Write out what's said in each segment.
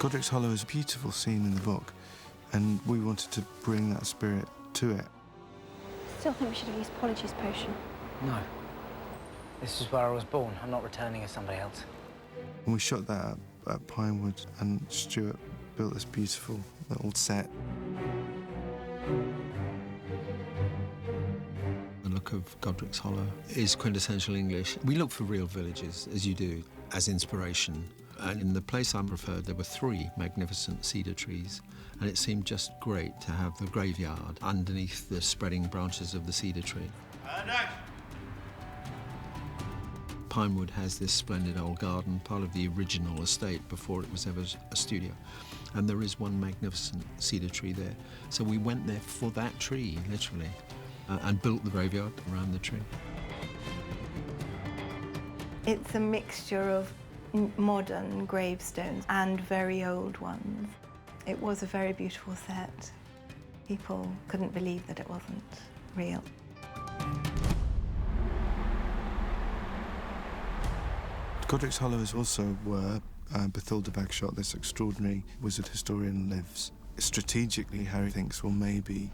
Godric's Hollow is a beautiful scene in the book, and we wanted to bring that spirit to it. Still think we should have used Polyjuice Potion. No. This is where I was born. I'm not returning as somebody else. And we shot that at Pinewood, and Stuart built this beautiful little set. The look of Godric's Hollow is quintessential English. We look for real villages, as you do, as inspiration. And in the place I preferred, there were 3 magnificent cedar trees, and it seemed just great to have the graveyard underneath the spreading branches of the cedar tree. Pinewood has this splendid old garden, part of the original estate before it was ever a studio. And there is one magnificent cedar tree there. So we went there for that tree, literally, and built the graveyard around the tree. It's a mixture of modern gravestones and very old ones. It was a very beautiful set. People couldn't believe that it wasn't real. Godric's Hollow is also where Bathilda Bagshot, this extraordinary wizard historian, lives. Strategically, Harry thinks, well, maybe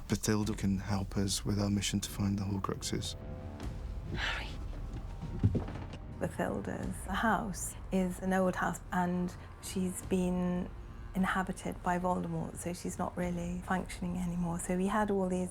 Bathilda can help us with our mission to find the Horcruxes. Harry. Bathilda's house is an old house, and she's been inhabited by Voldemort, so she's not really functioning anymore. So we had all these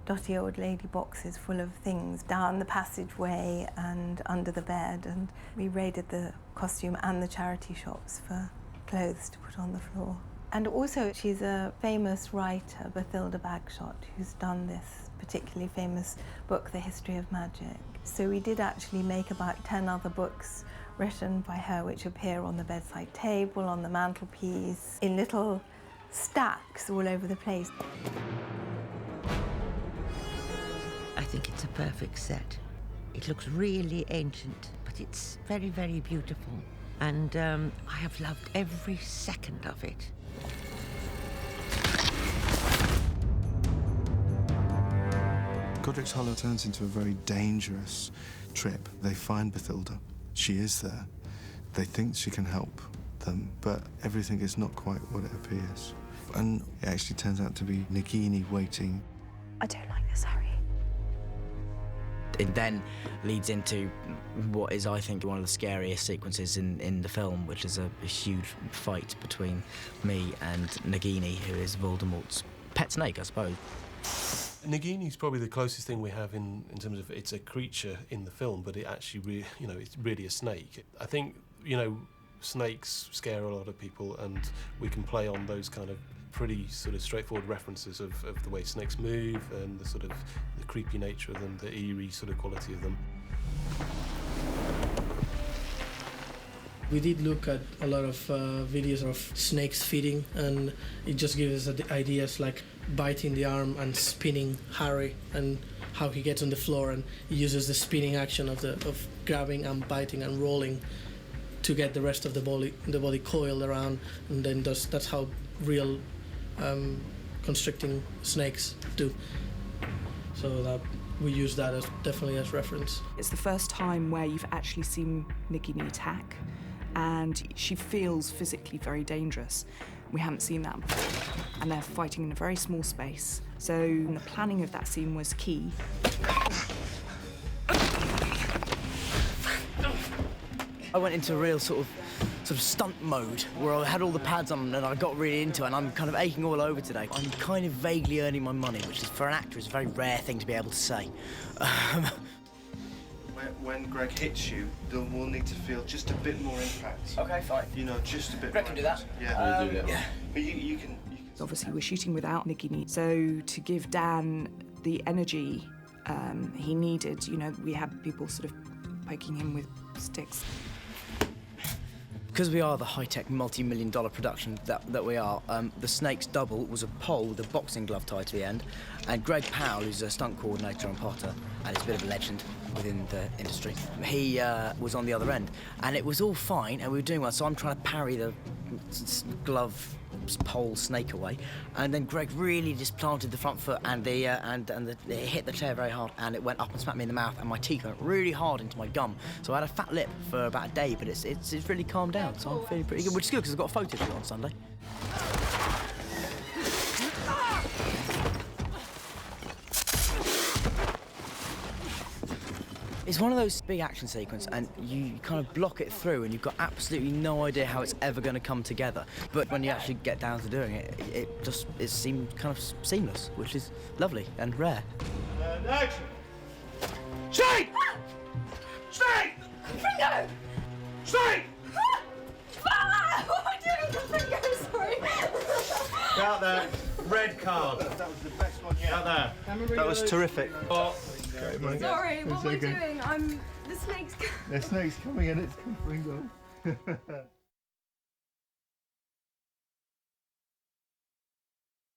dotty old lady boxes full of things down the passageway and under the bed, and we raided the costume and the charity shops for clothes to put on the floor. And also, she's a famous writer, Bathilda Bagshot, who's done this particularly famous book, The History of Magic. So we did actually make about 10 other books written by her, which appear on the bedside table, on the mantelpiece, in little stacks all over the place. I think it's a perfect set. It looks really ancient, but it's very, very beautiful. And I have loved every second of it. Godric's Hollow turns into a very dangerous trip. They find Bathilda. She is there. They think she can help them, but everything is not quite what it appears. And it actually turns out to be Nagini waiting. I don't like this, Harry. It then leads into what is, I think, one of the scariest sequences in the film, which is a huge fight between me and Nagini, who is Voldemort's pet snake, I suppose. Nagini's probably the closest thing we have in terms of it's a creature in the film, but it actually, it's really a snake. I think, snakes scare a lot of people, and we can play on those kind of pretty sort of straightforward references of the way snakes move and the sort of the creepy nature of them, the eerie sort of quality of them. We did look at a lot of videos of snakes feeding, and it just gives us ideas like biting the arm and spinning Harry, and how he gets on the floor and he uses the spinning action of grabbing and biting and rolling to get the rest of the body coiled around, and then that's how real constricting snakes do. So that we use that as definitely as reference. It's the first time where you've actually seen Nagini attack, and she feels physically very dangerous. We haven't seen that before. And they're fighting in a very small space. So the planning of that scene was key. I went into a real sort of stunt mode where I had all the pads on and I got really into it, and I'm kind of aching all over today. I'm kind of vaguely earning my money, which is, for an actor, is a very rare thing to be able to say. When Greg hits you, we'll need to feel just a bit more impact. Okay, fine. Just a bit Greg more. can do that. Yeah. We'll do that. Yeah. But you can... Obviously, we're shooting without Nagini, so to give Dan the energy he needed, we had people sort of poking him with sticks. Because we are the high-tech, multi-million-dollar production that we are, the snake's double was a pole with a boxing glove tied to the end, and Greg Powell, who's a stunt coordinator on Potter, and he's a bit of a legend within the industry, he was on the other end, and it was all fine, and we were doing well, so I'm trying to parry the glove pole snake away, and then Greg really just planted the front foot, and it hit the chair very hard, and it went up and smacked me in the mouth, and my teeth went really hard into my gum. So I had a fat lip for about a day, but it's really calmed down, so I'm feeling pretty good, which is good because I've got a photo shoot on Sunday. It's one of those big action sequences, and you kind of block it through, and you've got absolutely no idea how it's ever going to come together. But when you actually get down to doing it, it seemed kind of seamless, which is lovely and rare. And action! Snake! Snake! Fringo! Snake! What am I doing with Fringo? Sorry. Out there. Red card. That was the best one yet. Out there. That was terrific. Oh. Sorry, what am I doing? The snake's... The snake's coming and it's Fringo.